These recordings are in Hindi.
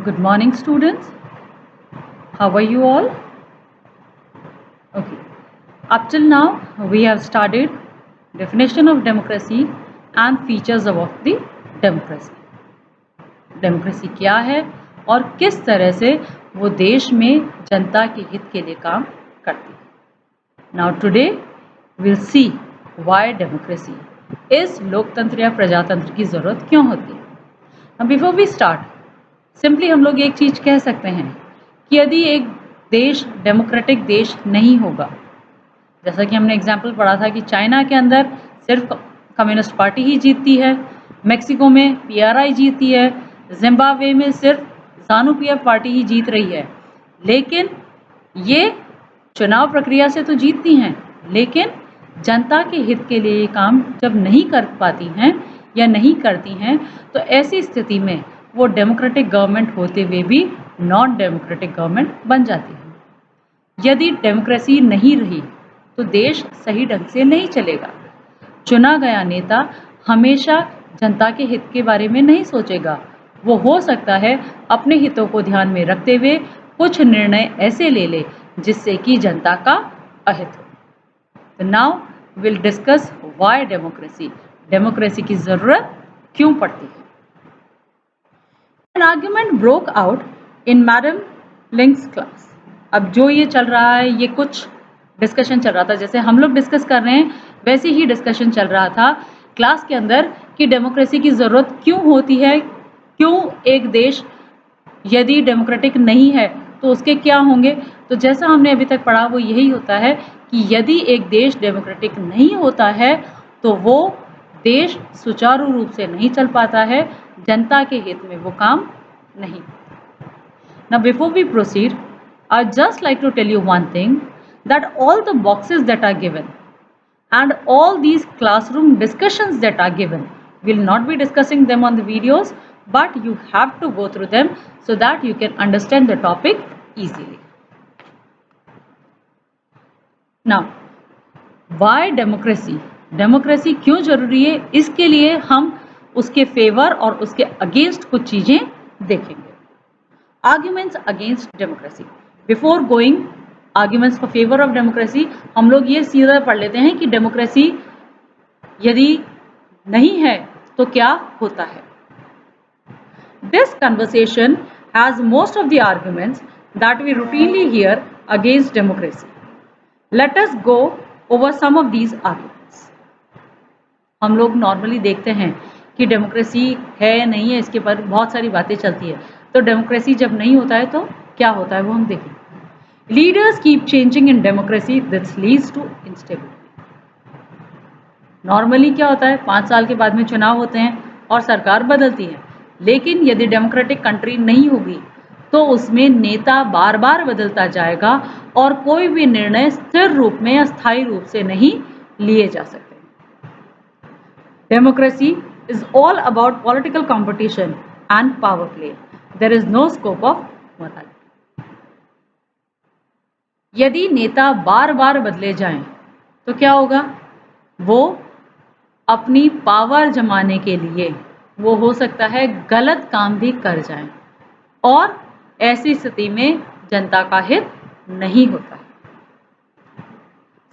Good morning, students. How are you all? Okay. Up till now, we have studied definition of democracy and features of the democracy. Democracy क्या है और किस तरह से वो देश में जनता के हित के लिए काम करती है. Now today we'll see why democracy इस लोकतंत्र या प्रजातंत्र की ज़रूरत क्यों होती है. Now before we start, simply हम लोग एक चीज़ कह सकते हैं कि यदि एक देश डेमोक्रेटिक देश नहीं होगा, जैसा कि हमने एग्जाम्पल पढ़ा था कि चाइना के अंदर सिर्फ कम्युनिस्ट पार्टी ही जीतती है, मेक्सिको में पीआरआई जीतती है, जिम्बाब्वे में सिर्फ ज़ानू-पीएफ पार्टी ही जीत रही है. लेकिन ये चुनाव प्रक्रिया से तो जीतती हैं, लेकिन जनता के हित के लिए ये काम जब नहीं कर पाती हैं या नहीं करती हैं, तो ऐसी स्थिति में वो डेमोक्रेटिक गवर्नमेंट होते हुए भी नॉन डेमोक्रेटिक गवर्नमेंट बन जाती है. यदि डेमोक्रेसी नहीं रही तो देश सही ढंग से नहीं चलेगा. चुना गया नेता हमेशा जनता के हित के बारे में नहीं सोचेगा. वो हो सकता है अपने हितों को ध्यान में रखते हुए कुछ निर्णय ऐसे ले ले जिससे कि जनता का अहित हो. तो now will discuss why democracy की ज़रूरत क्यों पड़ती है. An argument broke out in Madam Link's class. अब जो ये चल रहा है, ये कुछ डिस्कशन चल रहा था, जैसे हम लोग डिस्कस कर रहे हैं वैसे ही डिस्कशन चल रहा था क्लास के अंदर कि डेमोक्रेसी की ज़रूरत क्यों होती है, क्यों एक देश यदि डेमोक्रेटिक नहीं है तो उसके क्या होंगे. तो जैसा हमने अभी तक पढ़ा वो यही होता है कि यदि एक देश डेमोक्रेटिक नहीं होता है तो वो देश सुचारू रूप से नहीं चल पाता है, जनता के हित में वो काम नहीं. Now before we proceed, I'd just like to tell you one thing, that all the boxes that are given and all these classroom discussions that are given, we'll not be discussing them on the videos, but you have to go through them so that you can understand the topic easily. Now, why democracy? Democracy क्यों जरूरी है, इसके लिए हम उसके फेवर और उसके अगेंस्ट कुछ चीज़ें देखेंगे. Arguments against democracy. Before going arguments for favour of democracy, हम लोग ये सीधा पढ़ लेते हैं कि डेमोक्रेसी यदि नहीं है तो क्या होता है. This conversation has most of the arguments that we routinely hear against democracy. Let us go over some of these arguments. हम लोग नॉर्मली देखते हैं कि डेमोक्रेसी है नहीं है, इसके पर बहुत सारी बातें चलती है. तो डेमोक्रेसी जब नहीं होता है तो क्या होता है वो हम देखें. Leaders keep changing in democracy, this leads to instability. Normally क्या होता है, 5 साल के बाद में चुनाव होते हैं और सरकार बदलती है. लेकिन यदि डेमोक्रेटिक कंट्री नहीं होगी तो उसमें नेता बार बार बदलता जाएगा और कोई भी निर्णय स्थिर रूप में या स्थायी रूप से नहीं लिए जा सकते. Democracy is all about political competition and power play. There is no scope of morality. यदि नेता बार बार बदले जाएं तो क्या होगा, वो अपनी पावर जमाने के लिए वो हो सकता है गलत काम भी कर जाएं और ऐसी स्थिति में जनता का हित नहीं होता है.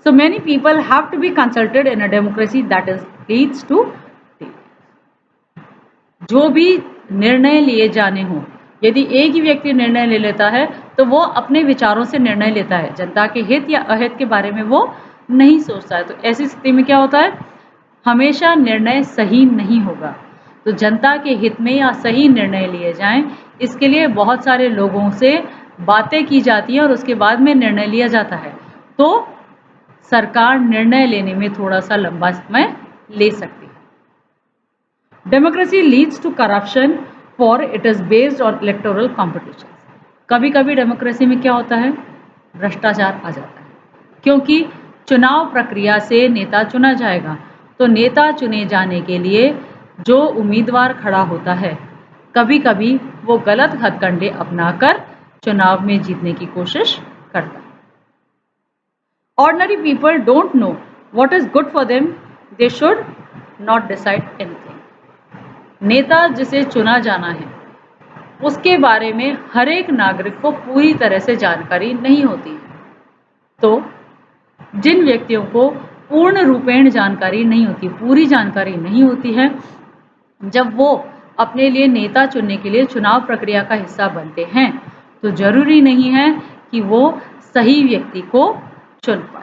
So many people have to be consulted in a democracy that leads to जो भी निर्णय लिए जाने हों, यदि एक ही व्यक्ति निर्णय ले लेता है तो वो अपने विचारों से निर्णय लेता है, जनता के हित या अहित के बारे में वो नहीं सोचता है. तो ऐसी स्थिति में क्या होता है, हमेशा निर्णय सही नहीं होगा. तो जनता के हित में या सही निर्णय लिए जाएं, इसके लिए बहुत सारे लोगों से बातें की जाती हैं और उसके बाद में निर्णय लिया जाता है. तो सरकार निर्णय लेने में थोड़ा सा लंबा समय ले सकती है. Democracy leads to corruption for it is based on electoral competition. कभी कभी डेमोक्रेसी में क्या होता है, भ्रष्टाचार आ जाता है, क्योंकि चुनाव प्रक्रिया से नेता चुना जाएगा. तो नेता चुने जाने के लिए जो उम्मीदवार खड़ा होता है, कभी कभी वो गलत हथकंडे अपनाकर चुनाव में जीतने की कोशिश करता है. Ordinary people don't know what is good for them. They should not decide anything. नेता जिसे चुना जाना है उसके बारे में हर एक नागरिक को पूरी तरह से जानकारी नहीं होती है। तो जिन व्यक्तियों को पूर्ण रूपेण जानकारी नहीं होती, पूरी जानकारी नहीं होती है, जब वो अपने लिए नेता चुनने के लिए चुनाव प्रक्रिया का हिस्सा बनते हैं, तो जरूरी नहीं है कि वो सही व्यक्ति को चुन पाए।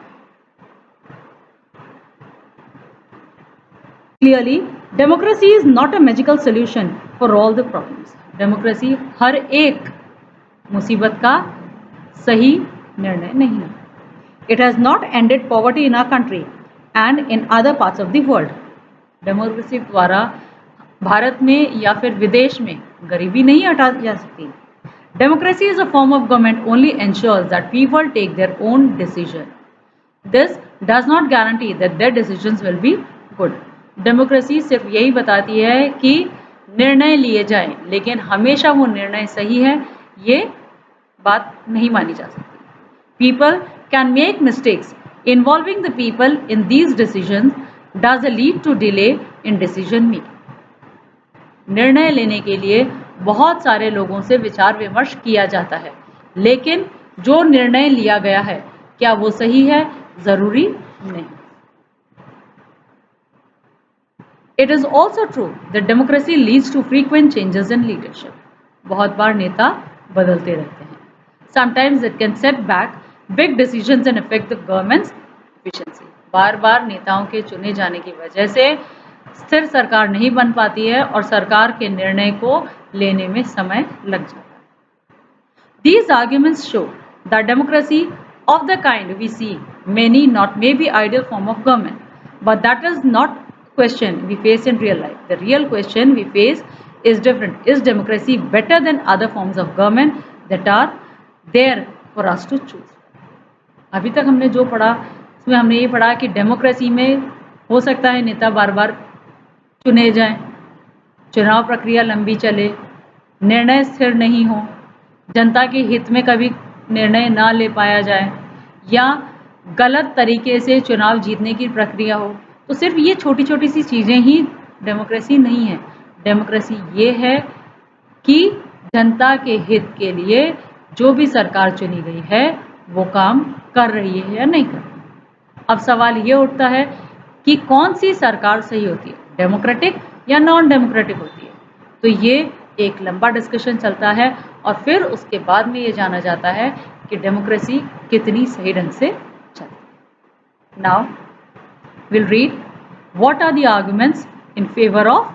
Clearly, democracy is not a magical solution for all the problems. Democracy हर एक मुसीबत का सही निर्णय नहीं है. It has not ended poverty in our country and in other parts of the world. Democracy द्वारा भारत में या फिर विदेश में गरीबी नहीं हटा जा सकती. Democracy is a form of government only ensures that people take their own decision. This does not guarantee that their decisions will be good. Democracy सिर्फ यही बताती है कि निर्णय लिए जाएं, लेकिन हमेशा वो निर्णय सही है, ये बात नहीं मानी जा सकती. People can make mistakes. Involving the people in these decisions does lead to delay in decision making. निर्णय लेने के लिए बहुत सारे लोगों से विचार विमर्श किया जाता है, लेकिन जो निर्णय लिया गया है क्या वो सही है? जरूरी नहीं. It is also true that democracy leads to frequent changes in leadership. बहुत बार नेता बदलते रहते हैं. Sometimes it can set back big decisions and affect the government's efficiency. बार बार नेताओं के चुने जाने की वजह से स्थिर सरकार नहीं बन पाती है और सरकार के निर्णय को लेने में समय लग जाता है. These arguments show that democracy of the kind we see may not be ideal form of government, but that is not question we face in real life. The real question we face is different. Is democracy better than other forms of government that are there for us to choose? अभी तक हमने जो पढ़ा उसमें हमने ये पढ़ा कि डेमोक्रेसी में हो सकता है नेता बार बार चुने जाएं, चुनाव प्रक्रिया लंबी चले, निर्णय स्थिर नहीं हो, जनता के हित में कभी निर्णय ना ले पाया जाए या गलत तरीके से चुनाव जीतने की प्रक्रिया हो. तो सिर्फ ये छोटी छोटी सी चीज़ें ही डेमोक्रेसी नहीं है. डेमोक्रेसी ये है कि जनता के हित के लिए जो भी सरकार चुनी गई है वो काम कर रही है या नहीं कर रही. अब सवाल ये उठता है कि कौन सी सरकार सही होती है, डेमोक्रेटिक या नॉन डेमोक्रेटिक होती है. तो ये एक लंबा डिस्कशन चलता है और फिर उसके बाद में ये जाना जाता है कि डेमोक्रेसी कितनी सही ढंग से चलती है. Now we'll read what are the arguments in favor of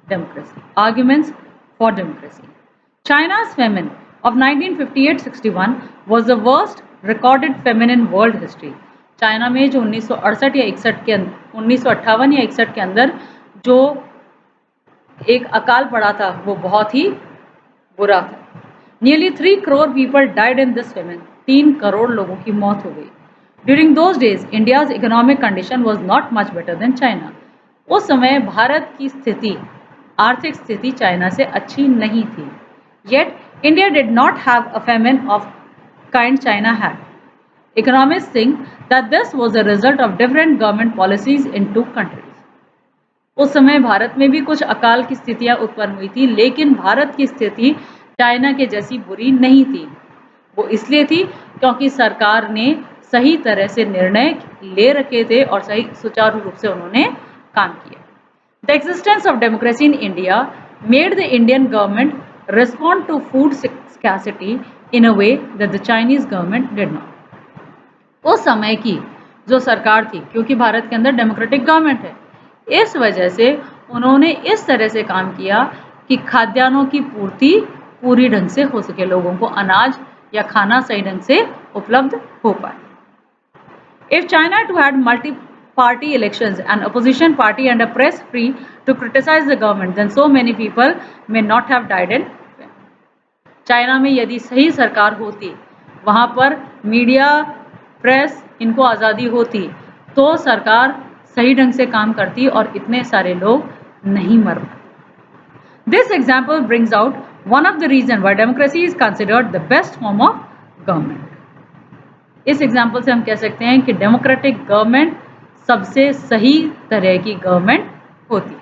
democracy. Arguments for democracy. China's famine of 1958-61 was the worst recorded famine in world history. China में जो 1968 या 61 के 1958 या 61 के अंदर जो एक अकाल पड़ा था वो बहुत ही बुरा था. Nearly 3 crore people died in this famine. 3 crore लोगों की मौत हो गई. During those days, India's economic condition was not much better than China. उस समय भारत की स्थिति, आर्थिक स्थिति चाइना से अच्छी नहीं थी. Yet, India did not have a famine of kind China had. Economists think that this was a result of different government policies in two countries. उस समय भारत में भी कुछ अकाल की स्थितियां उत्पन्न हुई थी, लेकिन भारत की स्थिति चाइना के जैसी बुरी नहीं थी. वो इसलिए थी क्योंकि सरकार ने सही तरह से निर्णय ले रखे थे और सही सुचारू रूप से उन्होंने काम किया. The existence of democracy in India made the Indian government respond to food scarcity in a way that the Chinese government did not. उस समय की जो सरकार थी, क्योंकि भारत के अंदर डेमोक्रेटिक गवर्नमेंट है, इस वजह से उन्होंने इस तरह से काम किया कि खाद्यान्नों की पूर्ति पूरी ढंग से हो सके, लोगों को अनाज या खाना सही ढंग से उपलब्ध हो पाए. If China too had multi-party elections, an opposition party and a press free to criticize the government, then so many people may not have died in famine. China में यदि सही सरकार होती, वहाँ पर मीडिया, प्रेस इनको आज़ादी होती, तो सरकार सही ढंग से काम करती और इतने सारे लोग नहीं मर पाते. This example brings out one of the reasons why democracy is considered the best form of government. इस एग्जाम्पल से हम कह सकते हैं कि डेमोक्रेटिक गवर्नमेंट सबसे सही तरह की गवर्नमेंट होती है.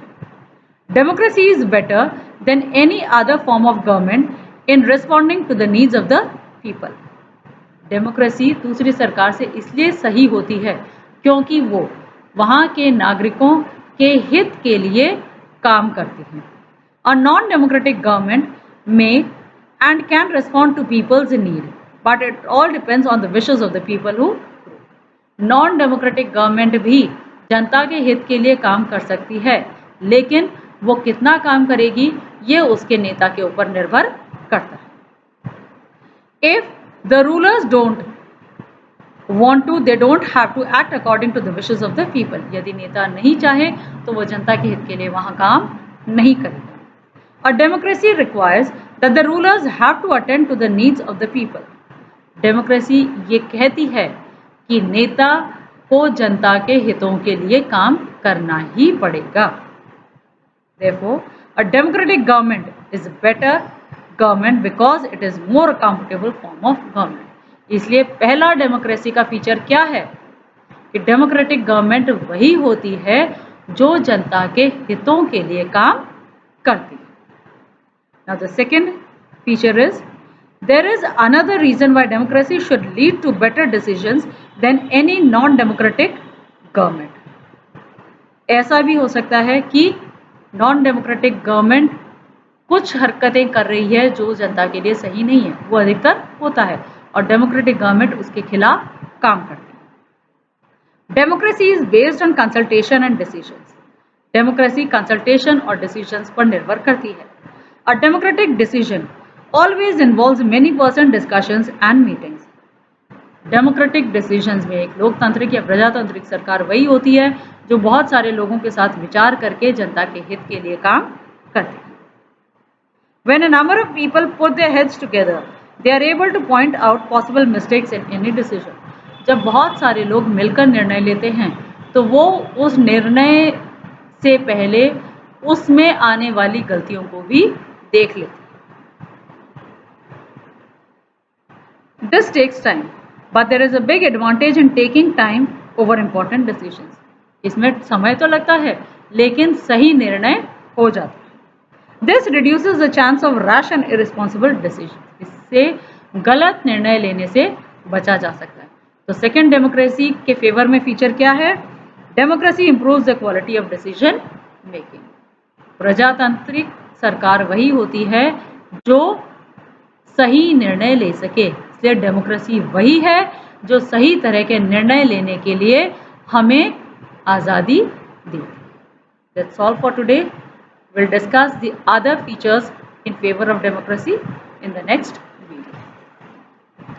Democracy is better than any other form of government in responding to the needs of the people. Democracy दूसरी सरकार से इसलिए सही होती है क्योंकि वो वहाँ के नागरिकों के हित के लिए काम करती है. A non-democratic government may and can respond to people's need, but it all depends on the wishes of the people who rule. Non-democratic government भी जनता के हित के लिए काम कर सकती है, लेकिन वो कितना काम करेगी ये उसके नेता के ऊपर निर्भर करता है. If the rulers don't want to, they don't have to act according to the wishes of the people. यदि नेता नहीं चाहे तो वो जनता के हित के लिए वहाँ काम नहीं करेगा. A democracy requires that the rulers have to attend to the needs of the people. Democracy ये कहती है कि नेता को जनता के हितों के लिए काम करना ही पड़ेगा. Therefore, a democratic government is better government because it is more comfortable form of government. इसलिए पहला डेमोक्रेसी का फीचर क्या है कि डेमोक्रेटिक गवर्नमेंट वही होती है जो जनता के हितों के लिए काम करती है. Now the second feature is there is another reason why democracy should lead to better decisions than any non-democratic government. ऐसा भी हो सकता है कि नॉन डेमोक्रेटिक गवर्नमेंट कुछ हरकतें कर रही है जो जनता के लिए सही नहीं है, वो अधिकतर होता है, और डेमोक्रेटिक गवर्नमेंट उसके खिलाफ काम करती है. Democracy is based on consultation and decisions. Democracy consultation और डिसीजंस पर निर्भर करती है. A democratic decision always involves many person discussions and meetings. Democratic decisions में एक लोकतांत्रिक या प्रजातांत्रिक सरकार वही होती है जो बहुत सारे लोगों के साथ विचार करके जनता के हित के लिए काम करती है. When a number of people put their heads together, they are able to point out possible mistakes in any decision. जब बहुत सारे लोग मिलकर निर्णय लेते हैं तो वो उस निर्णय से पहले उसमें आने वाली गलतियों को भी देख लेते हैं. This takes time, but there is a big advantage in taking time over important decisions. इसमें समय तो लगता है लेकिन सही निर्णय हो जाता है. This reduces the chance of rash and irresponsible decisions. इससे गलत निर्णय लेने से बचा जा सकता है. तो सेकेंड डेमोक्रेसी के फेवर में फीचर क्या है? Democracy improves the quality of decision making. प्रजातांत्रिक सरकार वही होती है जो सही निर्णय ले सके. इसलिए डेमोक्रेसी वही है जो सही तरह के निर्णय लेने के लिए हमें आज़ादी देती है. That's all for today. We'll discuss the other features in favor of democracy in the next